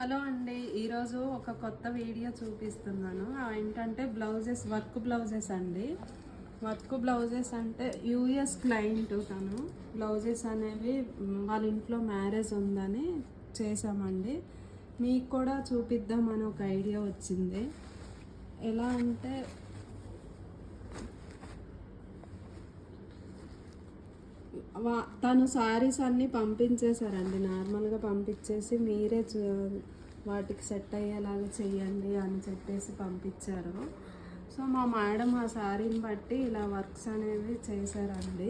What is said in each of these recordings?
Hello అండి, ఈరోజు ఒక కొత్త వీడియో చూపిస్తున్నాను. ఏంటంటే బ్లౌజెస్, వర్క్ బ్లౌజెస్ అండి. వర్క్ బ్లౌజెస్ అంటే యూఎస్ క్లయింట్ తను. బ్లౌజెస్ అనేవి వాళ్ళ ఇంట్లో మ్యారేజ్ ఉందని చేసామండి. మీకు కూడా చూపిద్దామని ఒక ఐడియా వచ్చింది. ఎలా అంటే తను శారీస్ అన్నీ పంపించేశారండి. నార్మల్గా పంపించేసి మీరే వాటికి సెట్ అయ్యేలాగా చెయ్యండి అని చెప్పేసి పంపించారు. సో మా మేడం ఆ శారీని బట్టి ఇలా వర్క్స్ అనేవి చేశారండి.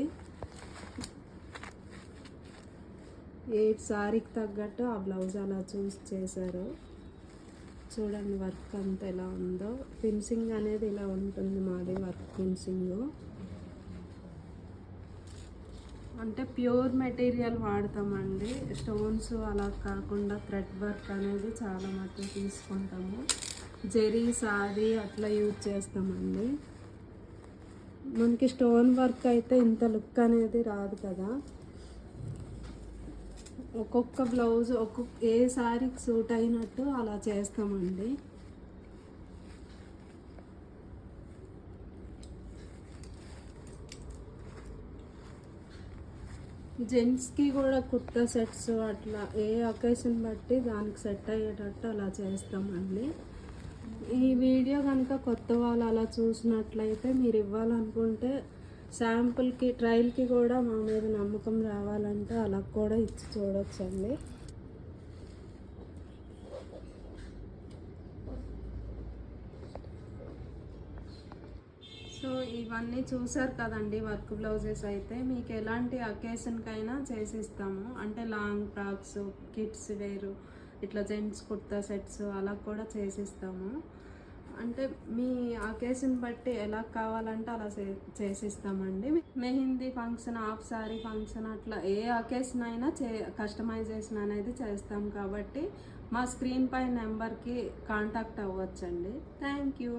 ఏ శారీకి తగ్గట్టు ఆ బ్లౌజ్ అలా చూస్ చేశారు. చూడండి వర్క్ అంతా ఎలా ఉందో. ఫినిషింగ్ అనేది ఇలా ఉంటుంది మాది వర్క్ ఫినిషింగ్. అంటే ప్యూర్ మెటీరియల్ వాడతామండి. స్టోన్స్ అలా కాకుండా థ్రెడ్ వర్క్ అనేది చాలా మటుకు తీసుకుంటాము. జరీ సాది అట్లా యూజ్ చేస్తామండి. మనకి స్టోన్ వర్క్ అయితే ఇంత లుక్ అనేది రాదు కదా. ఒక్కొక్క బ్లౌజ్ ఏ శారీకి సూట్ అయినట్టు అలా చేస్తామండి. జెంట్స్కి కూడా కుర్తా సెట్స్ అట్లా ఏ అకేషన్ బట్టి దానికి సెట్ అయ్యేటట్టు అలా చేస్తామండి. ఈ వీడియో కనుక కొత్త వాళ్ళు అలా చూసినట్లయితే మీరు ఇవ్వాలనుకుంటే శాంపుల్కి ట్రయల్కి కూడా మా మీద నమ్మకం రావాలంటే అలా కూడా ఇచ్చి చూడొచ్చండి. సో ఇవన్నీ చూసారు కదండి. వర్క్ బ్లౌజెస్ అయితే మీకు ఎలాంటి అకేషన్కైనా చేసిస్తాము. అంటే లాంగ్ ఫ్రాక్స్, కిడ్స్ వేరు, ఇట్లా జెంట్స్ కుర్తా సెట్స్ అలా కూడా చేసిస్తాము. అంటే మీ అకేషన్ బట్టి ఎలా కావాలంటే అలా చేసిస్తామండి. Mehndi function, half sari function, అట్లా ఏ అకేషన్ అయినా కస్టమైజేషన్ అనేది చేస్తాం కాబట్టి మా స్క్రీన్ పై నెంబర్కి కాంటాక్ట్ అవ్వచ్చండి. Thank you.